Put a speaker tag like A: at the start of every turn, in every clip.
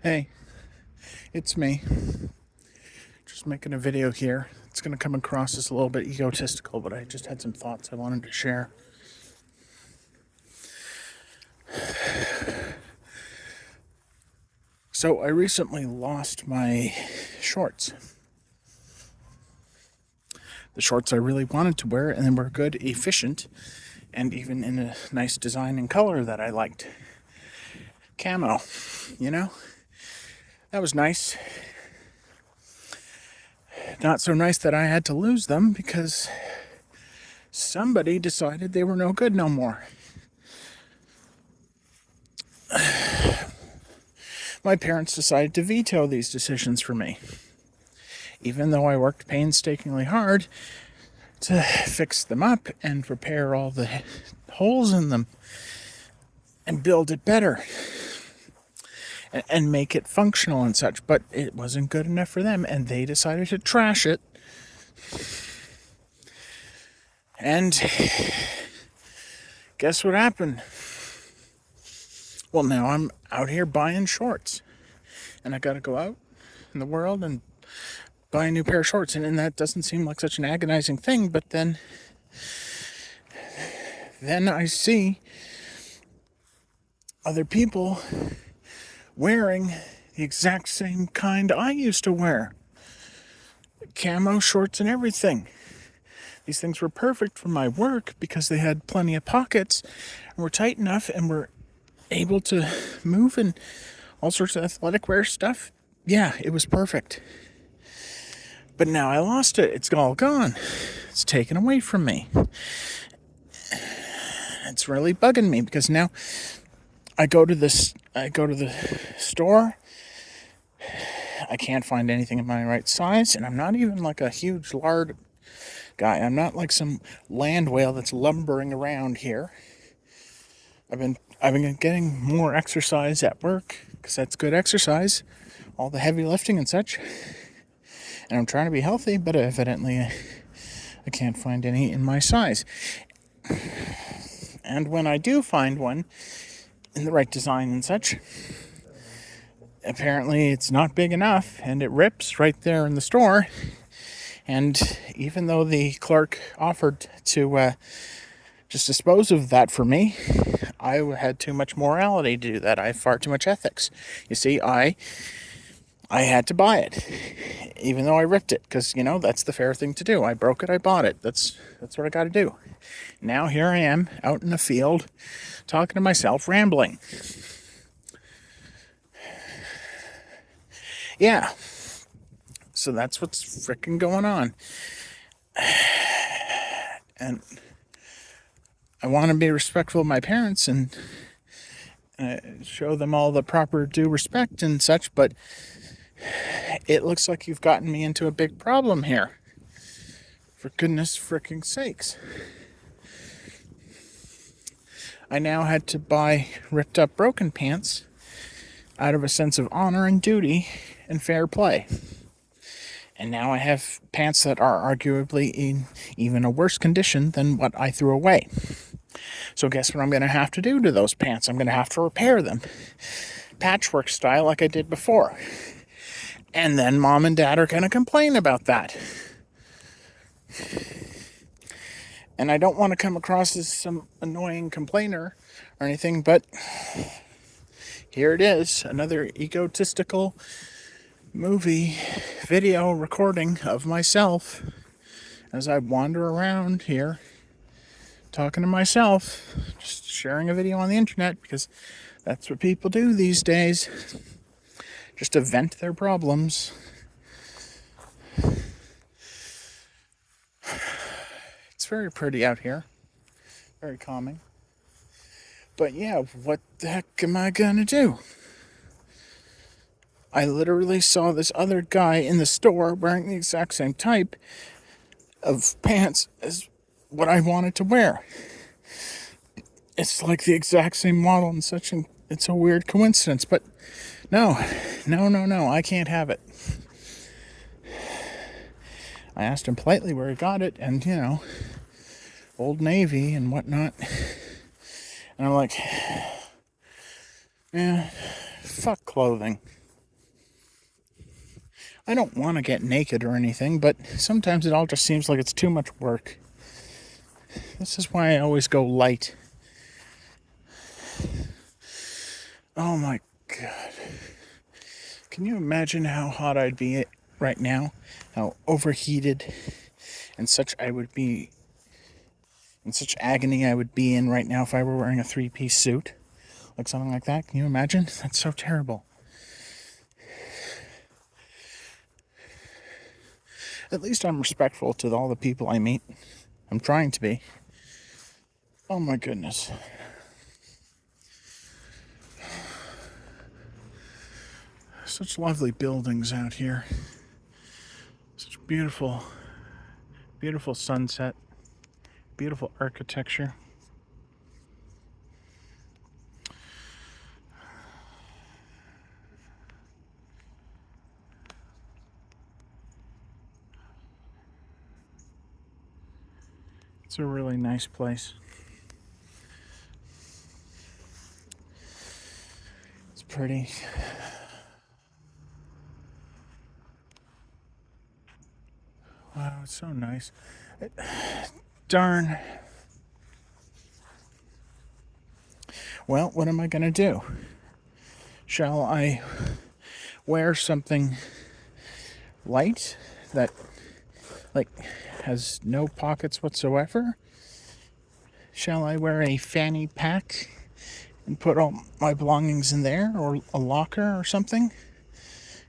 A: Hey, it's me. Just making a video here. It's going to come across as a little bit egotistical, but I just had some thoughts I wanted to share. So, I recently lost my shorts. The shorts I really wanted to wear, and they were good, efficient, and even in a nice design and color that I liked. Camo, you know? That was nice. Not so nice that I had to lose them because somebody decided they were no good no more. My parents decided to veto these decisions for me. Even though I worked painstakingly hard to fix them up and repair all the holes in them and build it better and make it functional and such, but it wasn't good enough for them, and they decided to trash it. And guess what happened? Well, now I'm out here buying shorts, and I gotta go out in the world and buy a new pair of shorts, and that doesn't seem like such an agonizing thing, but then I see other people wearing the exact same kind I used to wear. Camo shorts and everything. These things were perfect for my work because they had plenty of pockets and were tight enough and were able to move in all sorts of athletic wear stuff. Yeah, it was perfect. But now I lost it. It's all gone. It's taken away from me. It's really bugging me because now I go to the store. I can't find anything in my right size, and I'm not even like a huge lard guy. I'm not like some land whale that's lumbering around here. I've been getting more exercise at work because that's good exercise, all the heavy lifting and such. And I'm trying to be healthy, but evidently I can't find any in my size. And when I do find one in the right design and such, apparently it's not big enough, and it rips right there in the store. And even though the clerk offered to just dispose of that for me, I had too much morality to do that. I have far too much ethics. You see, I had to buy it, even though I ripped it, because, that's the fair thing to do. I broke it, I bought it. That's what I got to do. Now here I am, out in the field, talking to myself, rambling. Yeah. So that's what's frickin' going on. And I want to be respectful of my parents and show them all the proper due respect and such, but it looks like you've gotten me into a big problem here. For goodness frickin' sakes. I now had to buy ripped up broken pants out of a sense of honor and duty and fair play. And now I have pants that are arguably in even a worse condition than what I threw away. So guess what I'm going to have to do to those pants? I'm going to have to repair them. Patchwork style like I did before. And then mom and dad are going to complain about that. And I don't want to come across as some annoying complainer or anything, but here it is, another egotistical movie video recording of myself as I wander around here talking to myself, just sharing a video on the internet because that's what people do these days, just to vent their problems. It's very pretty out here, very calming, but yeah, what the heck am I gonna do? I literally saw this other guy in the store wearing the exact same type of pants as what I wanted to wear. It's like the exact same model and such, and it's a weird coincidence, but no, I can't have it. I asked him politely where he got it, and, Old Navy and whatnot. And I'm like, fuck clothing. I don't want to get naked or anything, but sometimes it all just seems like it's too much work. This is why I always go light. Oh my God. Can you imagine how hot I'd be right now? How overheated and such I would be, in such agony I would be in right now if I were wearing a 3-piece suit. Like something like that. Can you imagine? That's so terrible. At least I'm respectful to all the people I meet. I'm trying to be. Oh my goodness. Such lovely buildings out here. Such beautiful, beautiful sunset. Beautiful architecture. It's a really nice place. It's pretty. Wow, it's so nice. Darn. Well, what am I going to do? Shall I wear something light that, like, has no pockets whatsoever? Shall I wear a fanny pack and put all my belongings in there, or a locker or something?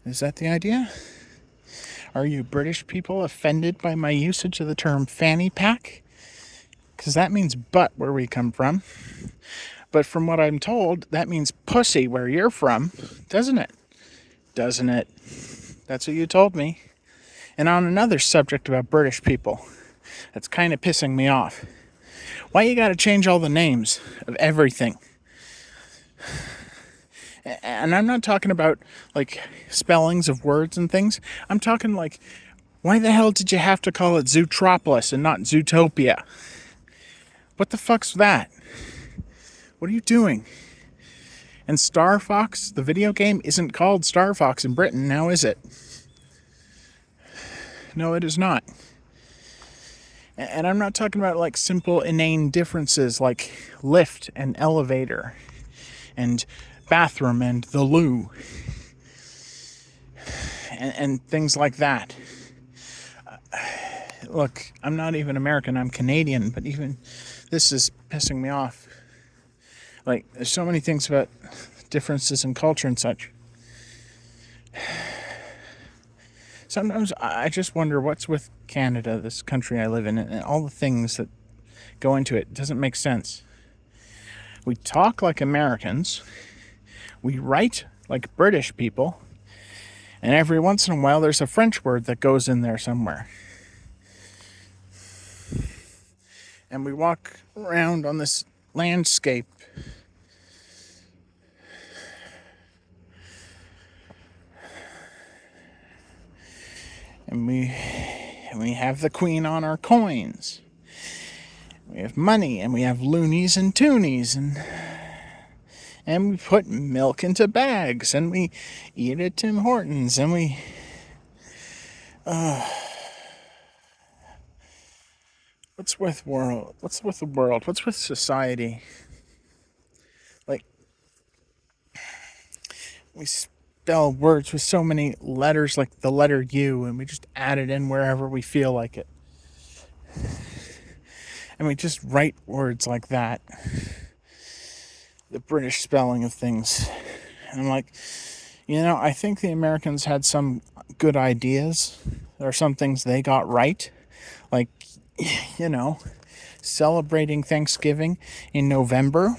A: Is that the idea? Are you British people offended by my usage of the term fanny pack? Because that means butt where we come from. But from what I'm told, that means pussy where you're from, doesn't it? Doesn't it? That's what you told me. And on another subject about British people, that's kind of pissing me off. Why you gotta change all the names of everything? And I'm not talking about, like, spellings of words and things. I'm talking, like, why the hell did you have to call it Zootropolis and not Zootopia? What the fuck's that? What are you doing? And Star Fox, the video game, isn't called Star Fox in Britain, now is it? No, it is not. And I'm not talking about, like, simple inane differences like lift and elevator and bathroom and the loo and things like that. Look, I'm not even American, I'm Canadian, but even this is pissing me off. Like, there's so many things about differences in culture and such. Sometimes I just wonder what's with Canada, this country I live in, and all the things that go into it. It doesn't make sense. We talk like Americans, we write like British people, and every once in a while there's a French word that goes in there somewhere. And we walk around on this landscape and we have the Queen on our coins. We have money, and we have loonies and toonies, and we put milk into bags, and we eat at Tim Hortons, and we... What's with the world? What's with society? Like, we spell words with so many letters, like the letter U, and we just add it in wherever we feel like it. And we just write words like that. The British spelling of things. And I'm like, I think the Americans had some good ideas. There are some things they got right. Like, celebrating Thanksgiving in November.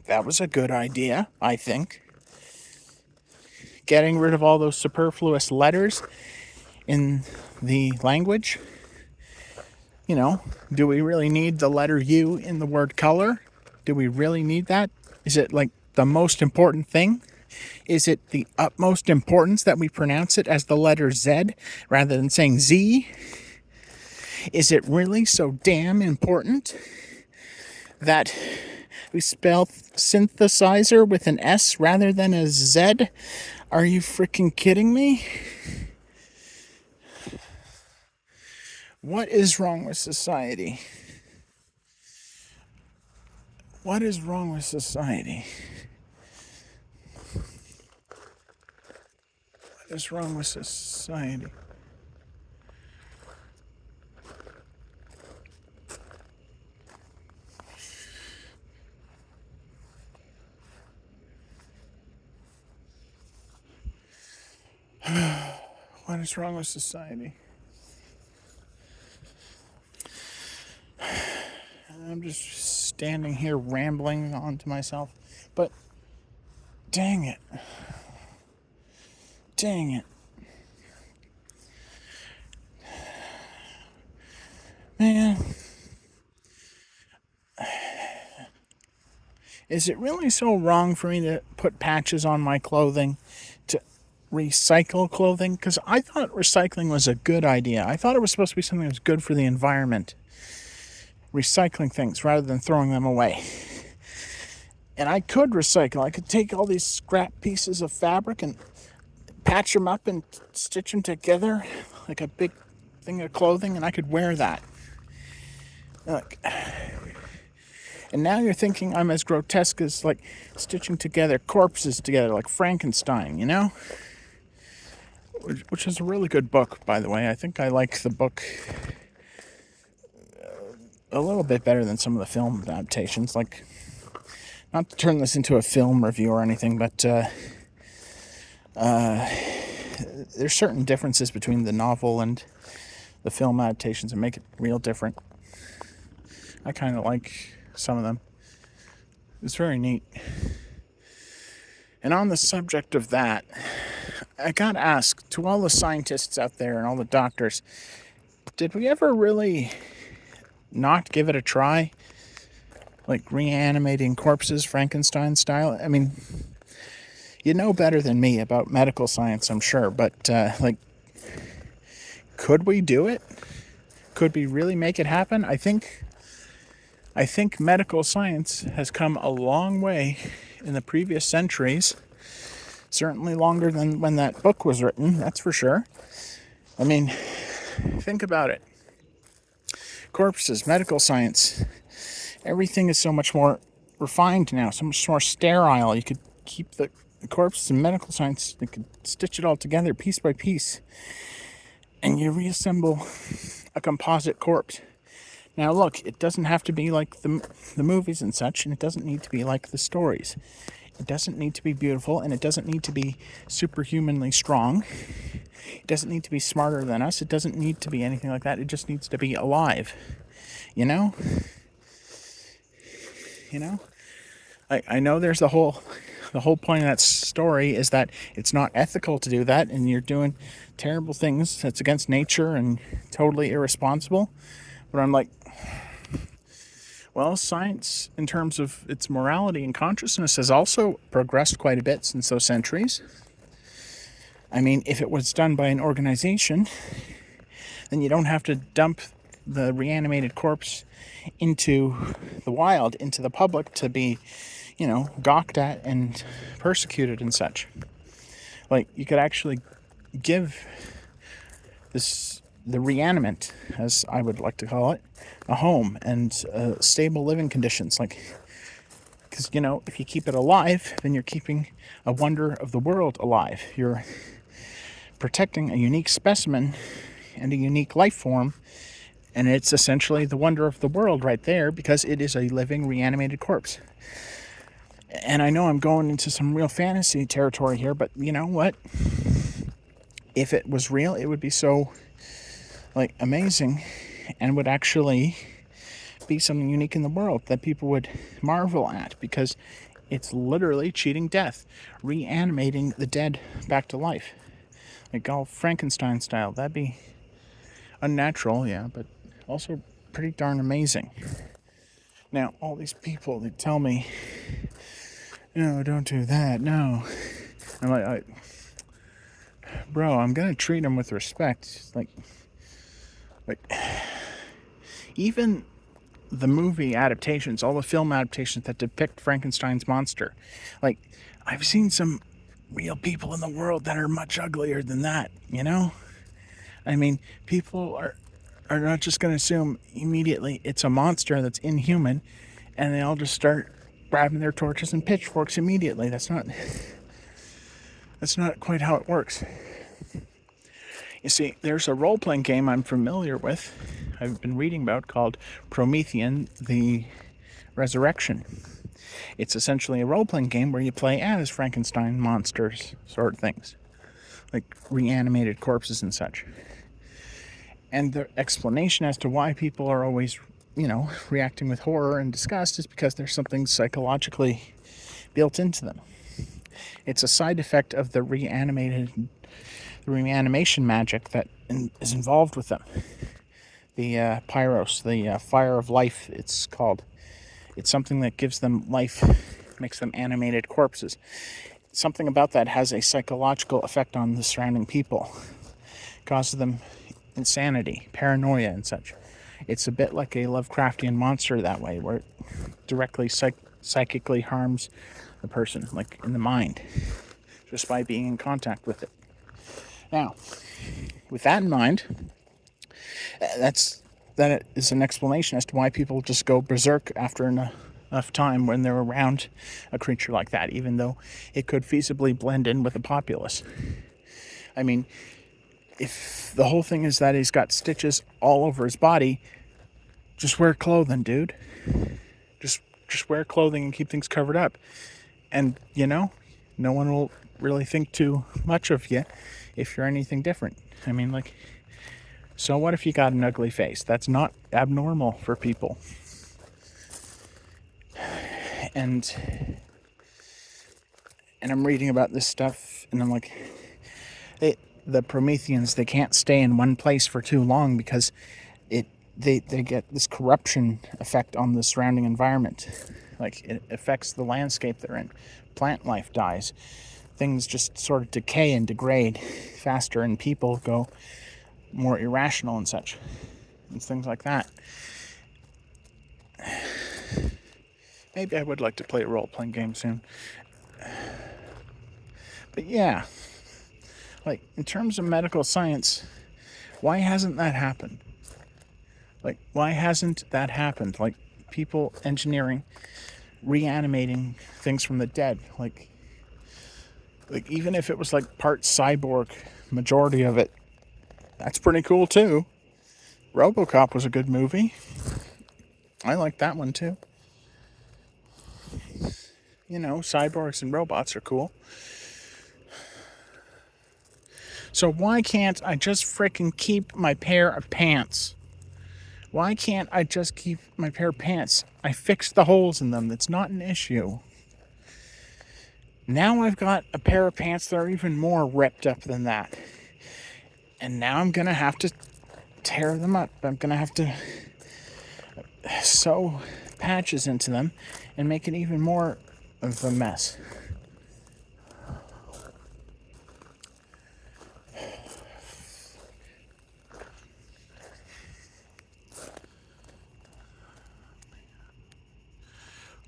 A: That was a good idea, I think. Getting rid of all those superfluous letters in the language. Do we really need the letter U in the word color? Do we really need that? Is it like the most important thing? Is it the utmost importance that we pronounce it as the letter Z rather than saying Z? Is it really so damn important that we spell synthesizer with an S rather than a Z? Are you freaking kidding me? What is wrong with society? What is wrong with society? What is wrong with society? What is wrong with society? I'm just standing here rambling on to myself. But dang it. Dang it. Man. Is it really so wrong for me to put patches on my clothing to recycle clothing? Because I thought recycling was a good idea. I thought it was supposed to be something that was good for the environment. Recycling things rather than throwing them away. And I could recycle. I could take all these scrap pieces of fabric and patch them up and stitch them together like a big thing of clothing, and I could wear that. Look. And now you're thinking I'm as grotesque as, like, stitching together corpses together like Frankenstein, you know? Which is a really good book, by the way. I think I like the book a little bit better than some of the film adaptations. Like, not to turn this into a film review or anything, but there's certain differences between the novel and the film adaptations that make it real different. I kind of like some of them. It's very neat. And on the subject of that, I gotta ask, to all the scientists out there and all the doctors, did we ever really not give it a try? Like reanimating corpses, Frankenstein style? I mean, you know better than me about medical science, I'm sure, but, could we do it? Could we really make it happen? I think medical science has come a long way in the previous centuries. Certainly longer than when that book was written, that's for sure. I mean, think about it. Corpses, medical science, everything is so much more refined now, so much more sterile. You could keep the corpses in medical science, you could stitch it all together piece by piece, and you reassemble a composite corpse. Now look, it doesn't have to be like the movies and such, and it doesn't need to be like the stories. It doesn't need to be beautiful, and it doesn't need to be superhumanly strong. It doesn't need to be smarter than us. It doesn't need to be anything like that. It just needs to be alive. You know? You know? I know there's the whole point of that story is that it's not ethical to do that, and you're doing terrible things that's against nature and totally irresponsible. But I'm like, well, science, in terms of its morality and consciousness, has also progressed quite a bit since those centuries. I mean, if it was done by an organization, then you don't have to dump the reanimated corpse into the wild, into the public, to be, gawked at and persecuted and such. Like, you could actually give the reanimate, as I would like to call it, a home and stable living conditions. Like, because, if you keep it alive, then you're keeping a wonder of the world alive. You're protecting a unique specimen and a unique life form, and it's essentially the wonder of the world right there, because it is a living, reanimated corpse. And I know I'm going into some real fantasy territory here, but you know what? If it was real, it would be so, amazing, and would actually be something unique in the world that people would marvel at, because it's literally cheating death, reanimating the dead back to life, like all Frankenstein style. That'd be unnatural, yeah, but also pretty darn amazing. Now, all these people, they tell me, no, don't do that, no. I'm like, bro, I'm gonna treat them with respect. Like, even the movie adaptations, all the film adaptations that depict Frankenstein's monster, like, I've seen some real people in the world that are much uglier than that, I mean, people are are not just going to assume immediately it's a monster that's inhuman, and they all just start grabbing their torches and pitchforks immediately. That's not quite how it works. You see, there's a role-playing game I'm familiar with, I've been reading about, called Promethean: The Resurrection. It's essentially a role-playing game where you play as Frankenstein monsters sort of things, like reanimated corpses and such. And the explanation as to why people are always, reacting with horror and disgust is because there's something psychologically built into them. It's a side effect of the reanimation magic that is involved with them. The pyros, the fire of life, it's called. It's something that gives them life, makes them animated corpses. Something about that has a psychological effect on the surrounding people. Causes them insanity, paranoia, and such. It's a bit like a Lovecraftian monster that way, where it directly psychically harms the person, like in the mind, just by being in contact with it. Now, with that in mind, that is an explanation as to why people just go berserk after enough time when they're around a creature like that, even though it could feasibly blend in with the populace. I mean, if the whole thing is that he's got stitches all over his body, just wear clothing, dude. Just wear clothing and keep things covered up. And, no one will really think too much of you if you're anything different. I mean, so what if you got an ugly face? That's not abnormal for people. And I'm reading about this stuff, and I'm like, the Prometheans, they can't stay in one place for too long because they get this corruption effect on the surrounding environment. It affects the landscape they're in. Plant life dies. Things just sort of decay and degrade faster, and people go more irrational and such. And things like that. Maybe I would like to play a role-playing game soon. But yeah, in terms of medical science, why hasn't that happened? Why hasn't that happened? People engineering, reanimating things from the dead. Even if it was part cyborg, majority of it, that's pretty cool too. RoboCop was a good movie. I like that one too. Cyborgs and robots are cool. So why can't I just frickin' keep my pair of pants? Why can't I just keep my pair of pants? I fixed the holes in them. That's not an issue. Now I've got a pair of pants that are even more ripped up than that. And now I'm going to have to tear them up. I'm going to have to sew patches into them and make it even more of a mess.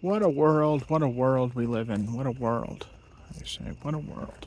A: What a world we live in. What a world. I say, what a world.